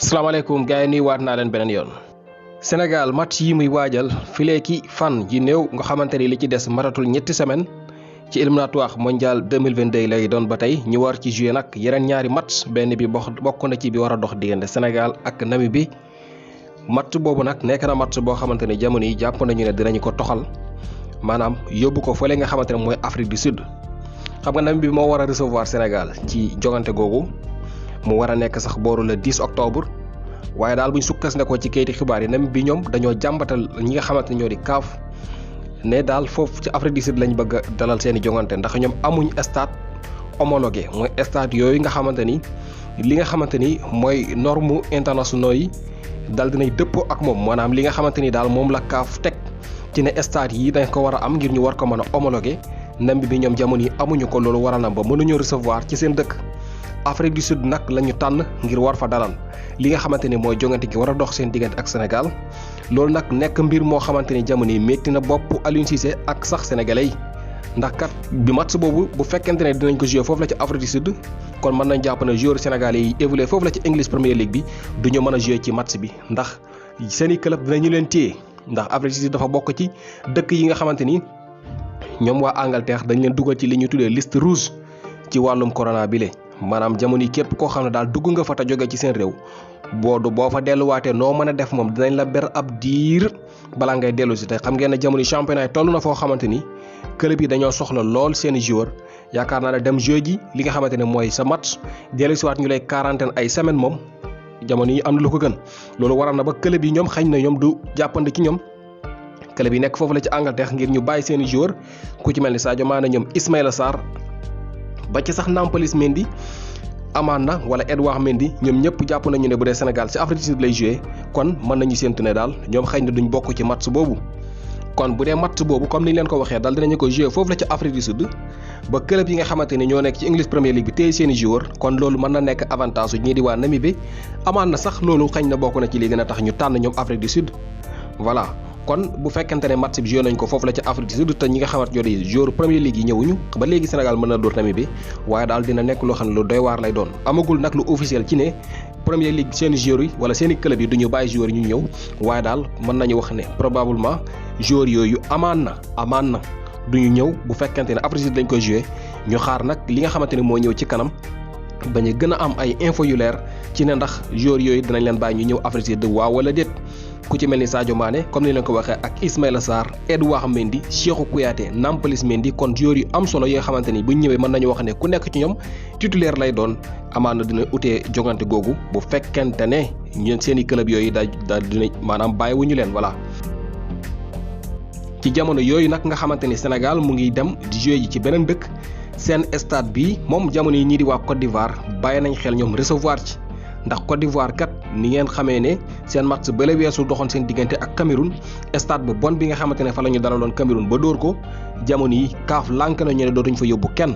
asalaamaaleykum gars yi nuyuwaat naa leen beneen yoon. Sénégal match yi muy waajal fileeki fan ji néew nga xamante ni li ci des matatul ñetti semaine ci éliminatoire mondial 2022 lay doon ba tey ñu war ci jouer nag yeneen ñaari match benn bi bokk na ci bi war a dox diggante Sénégal ak Namibie match boobu nag nekk na match boo xamante ni jamono yi jàpp nañu ne dinañu ko toxal maanaam yóbbu ko fële nga xamante ne mooy Afrique du Sud xam nga Namibie moo war a recevoir Sénégal ci jogante googu. mu war a nekk sax booru le 10 octobre waaye daal buñ sukkandikoo ci kayiti xibaar yi Namibie ñoom dañoo jàmbatal ñi nga xamante ne ñoo di CAF ne daal foofu ci Afrique du Sud lañ bëgg a dalal seen i jongante ndax ñoom amuñ stade homologué mooy stade yooyu nga xamante ni li nga xamante ni mooy norme internationaux yi dal dinay dëppoo ak moom maanaam li nga xamante ni daal moom la CAF teg ci ne stade yi dañ ko war a am ngir ñu war ko mën a homologué Namibie ñoom jamono yi amuñu ko loolu waral na ba mënuñoo recevoir ci seen dëkk. Afrique du Sud nag la ñu tànn ngir war fa dalal li nga xamante ni mooy jongante gi war a dox seen diggante ak Sénégal loolu nag nekk mbir moo xamante ni jamono yi métti na bopp Aliou Cissé ak sax sénégalais yi ndax kat bi match boobu bu fekkente ne dinañ ko jouer foofu la ci Afrique du Sud kon mën nañ jàpp ne joueurs sénégalais yi évolué foofu la ci English Premier League bi du ñu mën a jouer ci match bi ndax seen i club dinañu leen téye ndax Afrique du Sud dafa bokk ci dëkk yi nga xamante ni ñoom waa Angleterre dañ leen dugal ci li ñu tuddee liste rouge ci wàllum corona bi le maanaam jamono yi képp koo xam ne daal dugg nga fa te jóge ci seen réew boo fa delluwaatee noo mën a def moom dinañ la ber ab diir balaa ngay dellu si te xam ngeen ne jamono yi championnat yi toll na foo xamante ni club yi dañoo soxla lool seen i joueur yaakaar naa ne dem jeu ji li nga xamante ne mooy sa match dellu si waat ñu lay quarantaine ay semaine moom jamono yi am na lu ko gën loolu waral na ba club yi ñoom xañ na ñoom du jàppandi ci ñoom club yi nekk foofu la ci Angleterre ngir ñu bàyyi seen i joueur ku ci mel ni Sadio Mané ñoom Ismaïla Sarr ba ci sax Nampalys Mendy amaan na wala Edouard Mendy ñoom ñëpp jàpp nañu ne bu dee Sénégal ci Afrique du Sud lay joué kon mën nañu séntu ne daal ñoom xëy na duñ bokk ci match boobu kon bu dee match boobu comme ni leen ko waxee daal dinañu ko joué foofu la ci Afrique du Sud ba club yi nga xamante ni ñoo nekk ci English Premier League bi téye seen i joueur kon loolu mën na nekk avantage su ñii di waa Namibie amaan na sax loolu xëy na bokk na ci li gën a tax ñu tànn ñoom Afrique du Sud voilà kon bu fekkente ne match bi joué nañ ko foofu la ci Afrique du Sud te ñi nga xamante ñoo di joueur Premier League yi ñëwuñu ba léegi Sénégal mën na dóor Namibie waaye daal dina nekk loo xam ne lu doy waar lay doon amagul nag lu officiel ci ne Premier League seen joueurs yi wala seen i club yi du ñu bàyyi joueurs yi ñu ñëw waaye daal mën nañu wax ne probablement joueurs yooyu amaan na du ñu ñëw bu fekkente ne Afrique du Sud lañ koy joué ñu xaar nag li nga xamante ne moo ñëw ci kanam bañ a gën a am ay info yu leer ci ne ndax joueurs yooyu dinañ leen bàyyi ñu ñëw Afrique du Sud waaw wala déet. ku ci mel ni Sadio Mané comme ni leen ko waxee ak Ismaïla Sarr Edouard Mendy Cheikhou Kouyaté Nampalys Mendy kon joueurs yu am solo yoo xamante ni bu ñu ñëwee mën nañu wax ne ku nekk ci ñoom titulaire lay doon amaan na dina utee jogante googu bu fekkente ne ñun seen i club yooyu daal dina maanaam bàyyiwuñu leen voilà. ci jamono yooyu nag nga xamante ni Sénégal mu ngi dem di jouer ji ci beneen dëkk seen stade bi moom jamono yi ñii di waa Côte d'Ivoire bàyyi nañ xel ñoom recevoir ci. ndax Côte d'Ivoire kat ni ngeen xamee ne seen match bële weesu doxoon seen diggante ak Cameroun stade bu bon bi nga xamante ne fa la ñu dalaloon Cameroun ba dóor ko jamono yi CAF lànk nañu ne dootuñ fa yóbbu kenn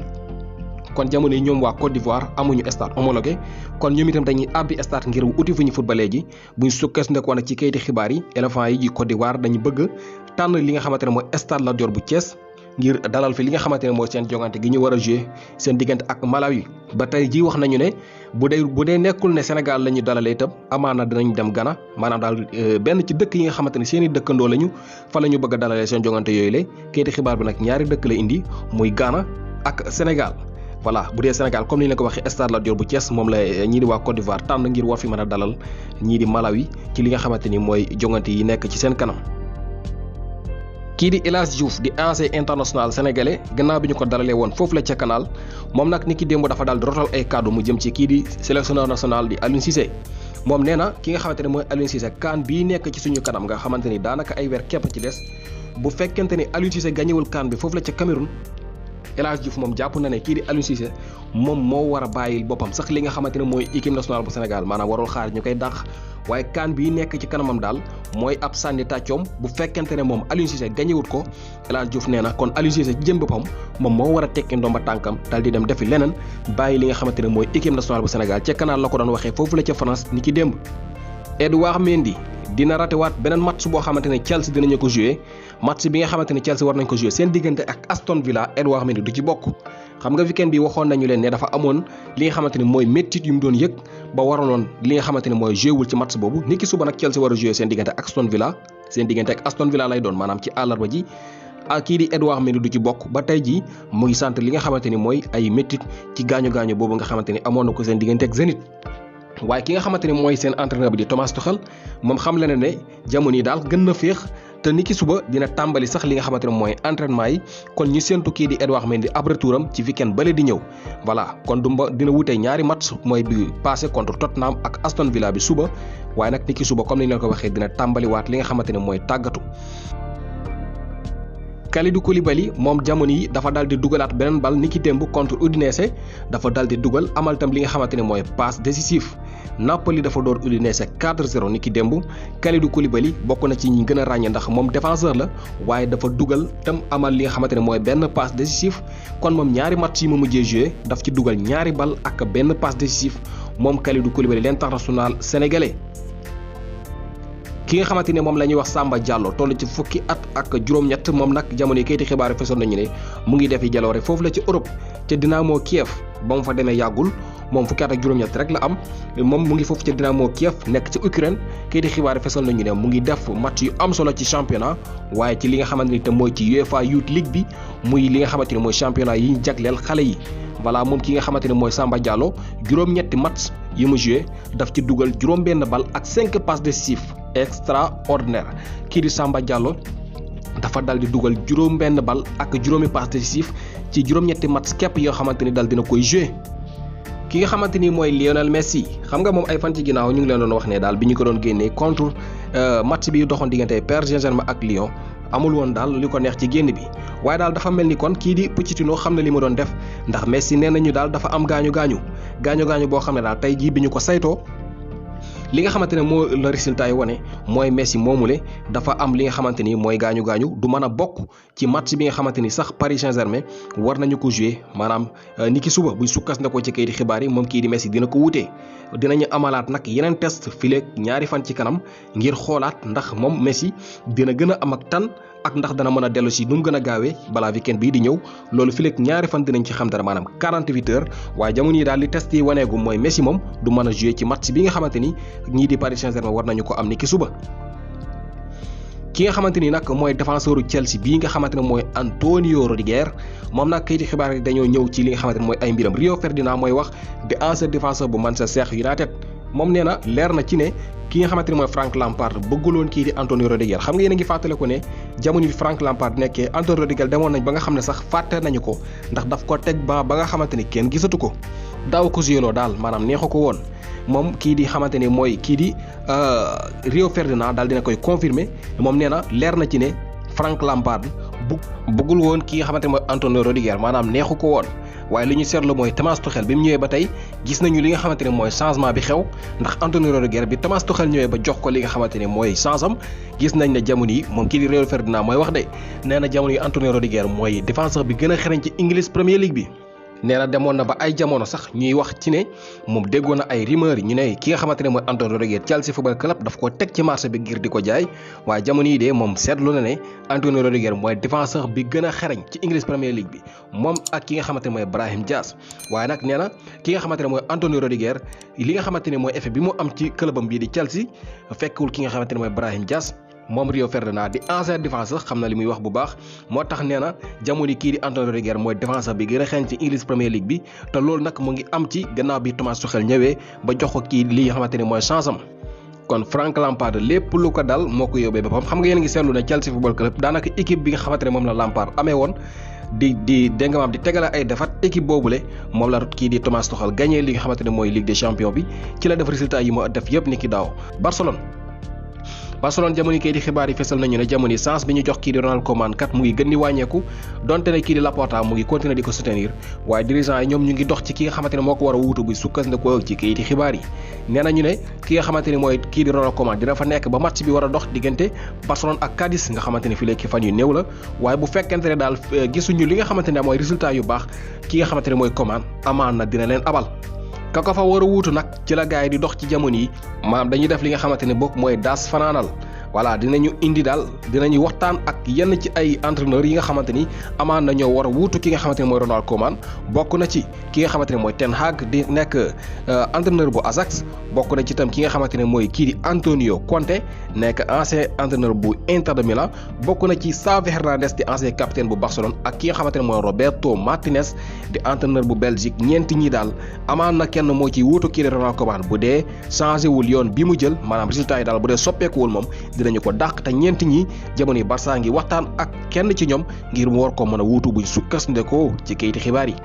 kon jamono yi ñoom waa Côte d'Ivoire amuñu stade homologué kon ñoom itam dañuy àbbi stade ngir uti fu ñu footballee ji buñ sukkandikoo nag ci kayiti xibaar yi éléphants yi ji Côte d'Ivoire dañu bëgg tànn li nga xamante ne mooy stade Lat Dior bu Thiès ngir dalal fi li nga xamante ne mooy seen jongante gi ñu war a jouer seen diggante ak Malawi ba tey ji wax nañu ne bu dee nekkul ne Sénégal la ñu dalalee itam amaana dinañ dem Ghana maanaam daal benn ci dëkk yi nga xamante ne seen i dëkkandoo lañu fa la ñu bëgg a dalalee seen jongante yooyu la kayiti xibaar bi nag ñaari dëkk la indi muy Ghana ak Sénégal voilà bu dee Sénégal comme ni ñu la ko waxee stade Lat Dior bu Thiès moom la ñii di waa Côte d'Ivoire tànn ngir war fi mën a dalal ñii di Malawi ci li nga xamante ni mooy jongante yi nekk ci seen kanam. kii di El Hadji Diouf di ancien international sénégalais gannaaw bi ñu ko dalalee woon foofu la ca Canal moom nag ni ki démb dafa daal di rotal ay kàddu mu jëm ci kii di sélectionneur national di Aliou Cissé moom nee na ki nga xamante ne mooy Aliou Cissé CAN bii nekk ci suñu kanam nga xamante ni daanaka ay weer képp ci des bu fekkente ni Aliou Cissé gañewul CAN bi foofu la ca Cameroun El Hadji Diouf moom jàpp na ne kii di Aliou Cissé moom moo war a bàyyil boppam sax li nga xamante ne mooy équipe nationale bu Sénégal maanaam warul xaar ñu koy dàq waaye CAN bii nekk ci kanamam daal mooy ab sànni tàccoom bu fekkente ne moom Aliou Cissé gañewut ko El Hadji Diouf nee na kon Aliou Cissé jëm boppam moom moo war a tekki ndomba tànkam daal di dem defi leneen bàyyi li nga xamante ne mooy équipe nationale bu Sénégal ca Canal la ko doon waxee foofu la ca France ni ki démb. Edouard Mendy dina ratewaat beneen match boo xamante ne Chelsea dinañu ko joué match bi nga xamante ne Chelsea war nañ ko joué seen diggante ak Aston Villa Edouard Mendy du ci bokk xam nga weekend bi waxoon nañu leen ne dafa amoon li nga xamante ne mooy méttit yu mu doon yëg ba waraloon li nga xamante ni mooy joué wul ci match boobu niki suba nag Chelsea war a joué seen diggante ak Aston Villa lay doon maanaam ci àllarba ji ak kii di Edouard Mendy du ci bokk ba tey jii mu ngi sant li nga xamante ni mooy ay méttit ci gaañu boobu nga xamante ni amoon na ko seen diggante ak Zenit. waaye ki nga xamante ni mooy seen entraîneur bi di Thomas Tuchel moom xam le ne jamono yi daal gën na féex te niki suba dina tàmbali sax li nga xamante ne mooy entraînement yi kon ñu séentu kii di Edouard Mendy ab retouram ci weekend bële di ñëw voilà kon dina wutee ñaari match mooy bi passé contre Tottenham ak Aston Villa bi suba waaye nag niki suba comme ni ñu leen ko waxee dina tàmbaliwaat li nga xamante ne mooy tàggatu. Kalidou Koulibaly moom jamono yi dafa dal di dugalaat beneen bal niki démb contre Udinese dafa dal di dugal amal tam li nga xamante ne mooy passe décisif Napoli dafa door Udinese 4-0 niki démb Kalidou Koulibaly bokk na ci ñi gën a ràññee ndax moom défenseur la waaye dafa dugal tam amal li nga xamante ne mooy benn passe décisif kon moom ñaari match yi mu mujjee joué daf ci dugal ñaari bal ak benn passe décisif moom Kalidou Koulibaly l'international sénégalais. ki nga xamante ne moom la ñuy wax Samba Diallo toll ci fukki at ak juróom-ñett moom nag jamono yi kayiti xibaar yi fesoon nañu ne mu ngi defi jaloore foofu la ci Europe ca Dynamo Kiev ba mu fa demee yàggul moom fukki at ak juróom-ñett rek la am moom mu ngi foofu ca Dynamo Kiev nekk ci Ukraine kayiti xibaar yi fesoon nañu ne mu ngi def match yu am solo ci championnat waaye ci li nga xamante ni te mooy ci UEFA Youth League bi muy li nga xamante ni mooy championnat yi ñu jagleel xale yi. voilà moom ki nga xamante ne mooy Samba Diallo juróom-ñetti match yi mu joué daf ci dugal juróom-benn bal ak 5 passes décisives extraordinaire kii di Samba Diallo dafa dal di dugal juróom-benn bal ak juróomi passes décisives ci juróom-ñetti match képp yoo xamante ni dal dina koy joué. ki nga xamante ni mooy Lionel Messi xam nga moom ay fan ci ginnaaw ñu ngi leen doon wax ne daal bi ñu ko doon génnee contre match bi doxoon diggante Paris Saint-Germain ak Lyon. amul woon daal li ko neex ci génn bi waaye daal dafa mel ni kon kii di Pochettino xam na li mu doon def ndax Messi nee nañu daal dafa am gaañu boo xam ne daal tey jii bi ñu ko saytoo li nga xamante ne moo la résultat yi wane mooy Messi moomule dafa am li nga xamante ni mooy gaañu du mën a bokk ci match bi nga xamante ni sax Paris Saint-Germain war nañu ko jouer maanaam ni ki suba buy sukkas na ko ci kayiti xibaar yi moom kii di Messi dina ko wutee dinañu amalaat nag yeneen test fileeg ñaari fan ci kanam ngir xoolaat ndax moom Messi dina gën a am ak tan ak ndax dana mën a dellu si nu mu gën a gaawee balaa weekend bii di ñëw loolu fileeg ñaari fan dinañ ci xam dara maanaam 48 heures waaye jamono yi daal li test yi waneegu mooy Messi moom du mën a jouer ci match bi nga xamante ni ñii di Paris Saint-Germain war nañu ko am ni ki suba. ki nga xamante ni nag mooy défenseuru Chelsea bii nga xamante ne mooy Antonio Rudiger moom nag kayiti xibaar yi dañoo ñëw ci li nga xamante ne mooy ay mbiram Rio Ferdinand mooy wax di ancien défenseur bu Manchester United moom nee na leer na ci ne ki nga xamante ne mooy Frank Lampard bëgguloon kii di Antonio Rudiger xam nga yéen a ngi fàttale ko ne jamono bi Frank Lampard nekkee Antonio Rudiger demoon nañ ba nga xam ne sax fàtte nañu ko ndax daf ko teg ba nga xamante ni kenn gisatu ko daaw ko siyoloo daal maanaam neexu ko woon moom kii di xamante ne mooy kii di Rio Ferdinand daal dina koy confirmer moom nee na leer na ci ne Frank Lampard bëggul woon ki nga xamante ne mooy Antonio Rudiger maanaam neexu ko woon waaye li ñu seetlu mooy Thomas Tuchel bi mu ñëwee ba tey gis nañu li nga xamante ne mooy changement bi xew ndax Antonio Rudiger bi Thomas Tuchel ñëwee ba jox ko li nga xamante ne mooy chance am gis nañ ne jamono yi moom kii di Rio Ferdinand mooy wax de nee na jamono yi Antonio Rudiger mooy défenseur bi gën a xereñ ci English Premier League bi. nee na demoon na ba ay jamono sax ñuy wax ci ne moom déggoon na ay rumeur ñu ne ki nga xamante ne mooy Antonio Rudiger Chelsea Football Club daf ko teg ci marché bi ngir di ko jaay waaye jamono yi de moom seetlu na ne Antonio Rudiger mooy défenseur bi gën a xereñ ci English Premier League bi moom ak ki nga xamante ne mooy Brahim Diaz waaye nag nee na ki nga xamante ne mooy Antonio Rudiger li nga xamante ne mooy effet bi mu am ci clubam bii di Chelsea fekkul ki nga xamante ne mooy Brahim Diaz moom Rio Ferdinand di ancien défenseur xam na li muy wax bu baax moo tax nee na jamono kii di Antonio Rudiger mooy défenseur bi gën a xeeñ ci English Premier League bi te loolu nag mu ngi am ci gannaaw bi Thomas Tuchel ñëwee ba jox ko kii li nga xamante ne mooy chance am kon Frank Lampard lépp lu ko dal moo ko yóbbee boppam xam nga yéen a ngi seetlu ne Chelsea Football Club daanaka équipe bi nga xamante ne moom la Lampard amee woon di dégg nga maam di tegale ay defat équipe boobule moom la kii di Thomas Tuchel gagné li nga xamante ne mooy Ligue des Champions bi ci la def résultat yi mu def yëpp ni ki daaw Barcelone jamono kii di xibaar yi fesal nañu ne jamono chance bi ñu jox kii di Ronald Koeman kat mu ngi gën di wàññeeku donte ne kii di Laporta mu ngi continuer di ko soutenir waaye dirigeant yi ñoom ñu ngi dox ci ki nga xamante ne moo ko war a wuutu bu sukkandikoo ci kii di xibaar yi nee nañu ne ki nga xamante ne mooy kii di Ronald Koeman dina fa nekk ba match bi war a dox diggante Barcelone ak Cadiz nga xamante ne fii léegi fan yu néew la waaye bu fekkente ne daal gisuñu li nga xamante ne mooy résultat yu baax ki nga xamante ne mooy Koeman amaan na dina leen abal ka ko fa war a wuutu nag ci la gaay yi di dox ci jamono yi maanaam dañuy def li nga xamante ne bokk mooy daas fanaanal voilà dinañu waxtaan ak yenn ci ay entraîneurs yi nga xamante ni amaan na ñoo war a wuutu ki nga xamante ne mooy Ronald Koeman bokk na ci ki nga xamante ne mooy Ten Hag di nekk entraîneur bu Ajax bokk na ci itam ki nga xamante ne mooy kii di Antonio Conte nekk ancien entraîneur bu Inter de Milan bokk na ci Xavi Hernandez di ancien capitaine bu Barcelone ak ki nga xamante ne mooy Roberto Martinez di entraîneur bu Belgique ñeenti ñi daal amaan na kenn moo ci wuutu kii di Ronald Koeman bu dee changé wul yoon bi mu jël maanaam résultat yi daal bu dee soppeekuwul moom dinañu ko dàq te ñeenti ñi jamono yi Barça ngi waxtaan ak kenn ci ñoom ngir mu war ko mën a wuutu buñ sukkandikoo ci kayiti xibaar yi.